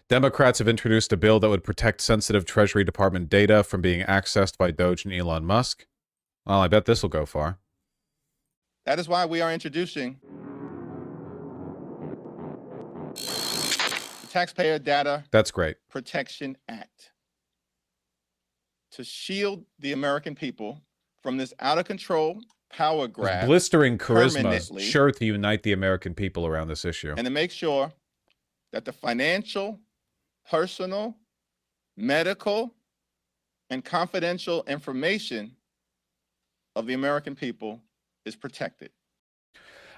Democrats have introduced a bill that would protect sensitive Treasury Department data from being accessed by Doge and Elon Musk. Well, I bet this will go far. That is why we are introducing the Taxpayer Data That's great. Protection Act to shield the American people from this out-of-control power grab. This blistering charisma, sure to unite the American people around this issue. And to make sure that the financial, personal, medical, and confidential information of the American people is protected.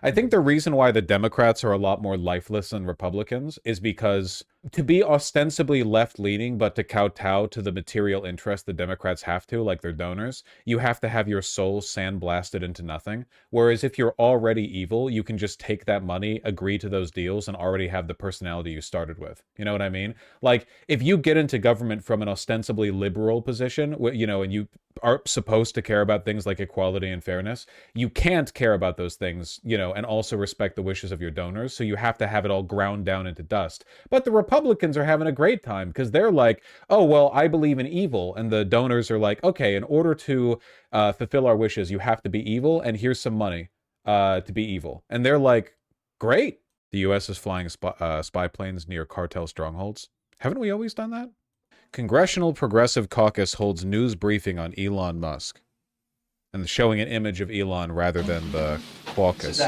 I think the reason why the Democrats are a lot more lifeless than Republicans is because to be ostensibly left-leaning, but to kowtow to the material interest the Democrats have to, like their donors, you have to have your soul sandblasted into nothing. Whereas if you're already evil, you can just take that money, agree to those deals, and already have the personality you started with. You know what I mean? Like, if you get into government from an ostensibly liberal position, you know, and you are supposed to care about things like equality and fairness, you can't care about those things, you know, and also respect the wishes of your donors, so you have to have it all ground down into dust. But the Republicans are having a great time because they're like, oh, well, I believe in evil, and the donors are like, okay, in order to fulfill our wishes, you have to be evil, and here's some money to be evil. And they're like, great. The U.S. is flying spy planes near cartel strongholds. Haven't we always done that? Congressional Progressive Caucus holds news briefing on Elon Musk, and showing an image of Elon rather than the caucus.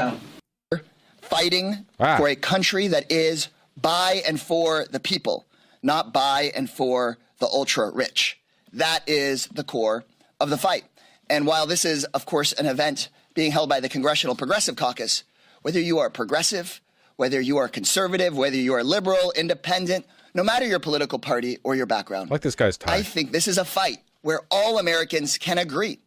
Fighting for a country that is by and for the people, not by and for the ultra-rich. That is the core of the fight. And while this is, of course, an event being held by the Congressional Progressive Caucus, whether you are progressive, whether you are conservative, whether you are liberal, independent, no matter your political party or your background. Like this guy's tie. I think this is a fight where all Americans can agree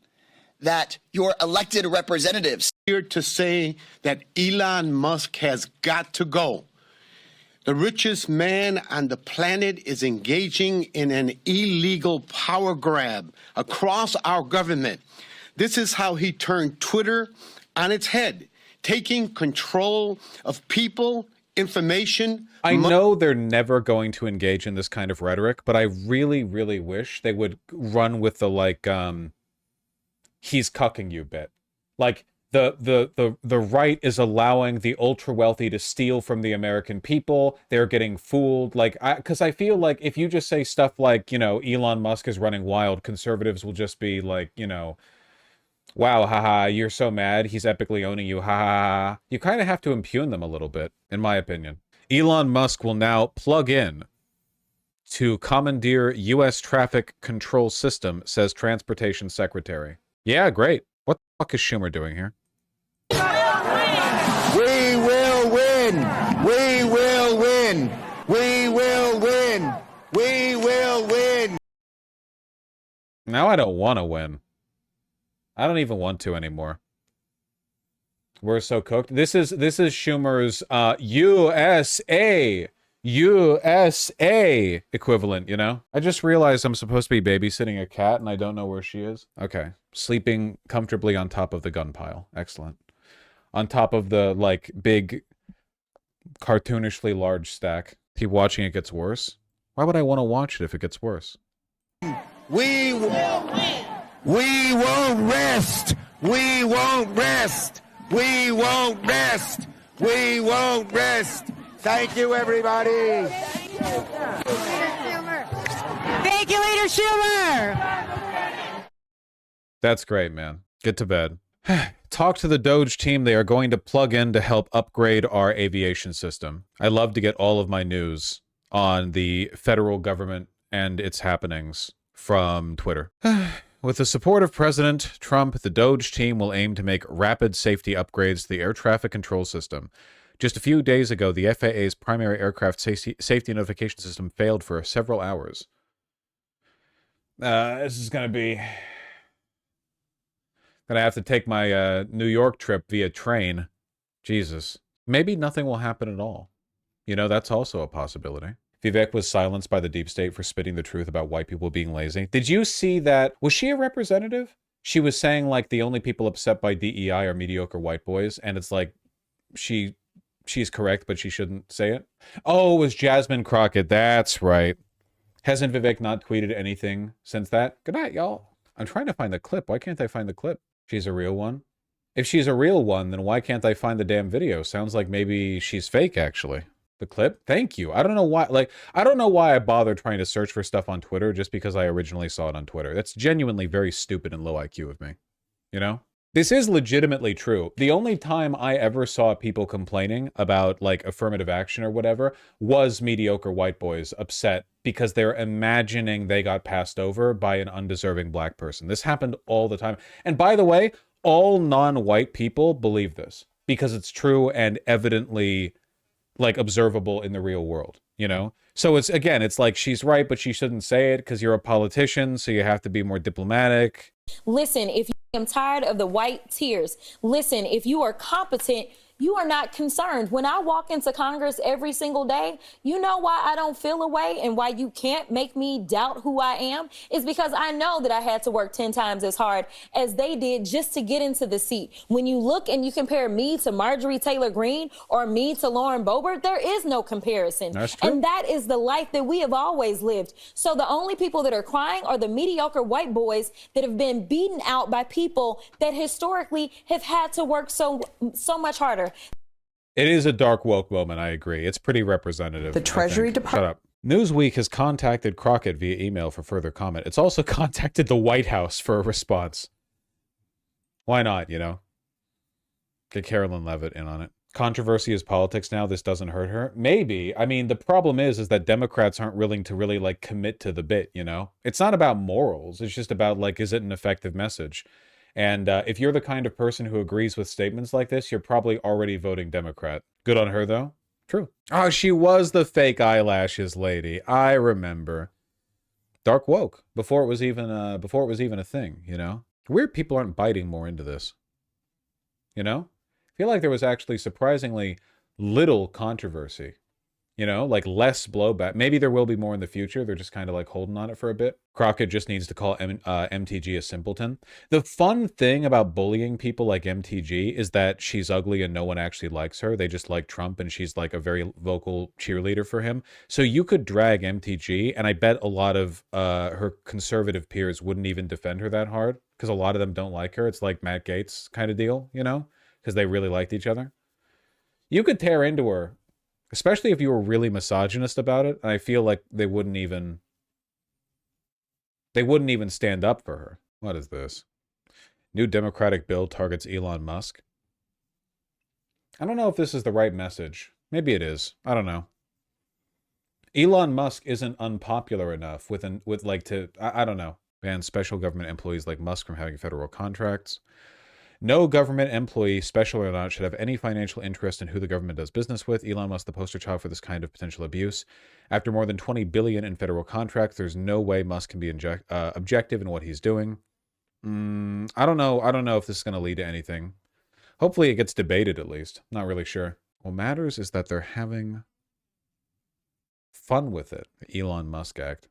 that your elected representatives. Here to say that Elon Musk has got to go. The richest man on the planet is engaging in an illegal power grab across our government. This is how he turned Twitter on its head, taking control of people, information. I know they're never going to engage in this kind of rhetoric, but I really, really wish they would run with the, like, he's cucking you bit. Like, the right is allowing the ultra wealthy to steal from the American people. They're getting fooled. Like, because I feel like if you just say stuff like, you know, Elon Musk is running wild, conservatives will just be like, you know, wow, haha, you're so mad, he's epically owning you, ha ha ha. You kind of have to impugn them a little bit, in my opinion. Elon Musk will now plug in to commandeer U.S. traffic control system, says Transportation Secretary. Yeah, great. What the fuck is Schumer doing here? We will win! We will win! We will win! We will win! Now I don't want to win. I don't even want to anymore. We're so cooked. This is Schumer's USA equivalent, you know? I just realized I'm supposed to be babysitting a cat and I don't know where she is. Okay. Sleeping comfortably on top of the gun pile. Excellent. On top of the, like, big, cartoonishly large stack. Keep watching, it gets worse. Why would I want to watch it if it gets worse? We will win! We won't rest! We won't rest! We won't rest! We won't rest! Thank you, everybody! Thank you, Leader Schumer! That's great, man. Get to bed. Talk to the Doge team. They are going to plug in to help upgrade our aviation system. I love to get all of my news on the federal government and its happenings from Twitter. With the support of President Trump, the Doge team will aim to make rapid safety upgrades to the air traffic control system. Just a few days ago, the FAA's primary aircraft safety notification system failed for several hours. This is going to be... Gonna have to take my New York trip via train. Jesus. Maybe nothing will happen at all. You know, that's also a possibility. Vivek was silenced by the deep state for spitting the truth about white people being lazy. Did you see that? Was she a representative? She was saying, like, the only people upset by DEI are mediocre white boys, and it's like, she she's correct, but she shouldn't say it. Oh, it was Jasmine Crockett. That's right. Hasn't Vivek not tweeted anything since that? Good night, y'all. I'm trying to find the clip. Why can't I find the clip? She's a real one. If she's a real one, then why can't I find the damn video? Sounds like maybe she's fake, actually. The clip? Thank you. I don't know why, like, I don't know why I bother trying to search for stuff on Twitter just because I originally saw it on Twitter. That's genuinely very stupid and low IQ of me. You know? This is legitimately true. The only time I ever saw people complaining about, like, affirmative action or whatever was mediocre white boys upset because they're imagining they got passed over by an undeserving black person. This happened all the time. And by the way, all non-white people believe this because it's true and evidently, like, observable in the real world, you know? So it's, again, it's like she's right, but she shouldn't say it because you're a politician, so you have to be more diplomatic. Listen, if you am tired of the white tears, listen, if you are competent, you are not concerned. When I walk into Congress every single day, you know why I don't feel a way and why you can't make me doubt who I am is because I know that I had to work 10 times as hard as they did just to get into the seat. When you look and you compare me to Marjorie Taylor Greene or me to Lauren Boebert, there is no comparison. That's true. And that is the life that we have always lived. So the only people that are crying are the mediocre white boys that have been beaten out by people that historically have had to work so much harder. It is a dark woke moment, I agree. It's pretty representative. The Treasury Department. Shut up. Newsweek has contacted Crockett via email for further comment. It's also contacted the White House for a response. Why not, you know? Get Carolyn Levitt in on it. Controversy is politics now. This doesn't hurt her. Maybe. I mean, the problem is that Democrats aren't willing to really, like, commit to the bit, you know? It's not about morals. It's just about, like, is it an effective message? And if you're the kind of person who agrees with statements like this, you're probably already voting Democrat. Good on her, though. True. Oh, she was the fake eyelashes lady. I remember. Dark woke before it was even a thing. You know, weird people aren't biting more into this. You know, I feel like there was actually surprisingly little controversy. You know, like less blowback. Maybe there will be more in the future. They're just kind of like holding on it for a bit. Crockett just needs to call MTG a simpleton. The fun thing about bullying people like MTG is that she's ugly and no one actually likes her. They just like Trump and she's like a very vocal cheerleader for him. So you could drag MTG and I bet a lot of her conservative peers wouldn't even defend her that hard because a lot of them don't like her. It's like Matt Gaetz kind of deal, you know, because they really liked each other. You could tear into her. Especially if you were really misogynist about it, and I feel like they wouldn't even stand up for her. What is this? New Democratic bill targets Elon Musk. I don't know if this is the right message. Maybe it is. I don't know. Elon Musk isn't unpopular enough I don't know. Ban special government employees like Musk from having federal contracts. No government employee, special or not, should have any financial interest in who the government does business with. Elon Musk, the poster child for this kind of potential abuse. After more than $20 billion in federal contracts, there's no way Musk can be objective in what he's doing. I don't know. I don't know if this is going to lead to anything. Hopefully it gets debated at least. Not really sure. What matters is that they're having fun with it. The Elon Musk Act.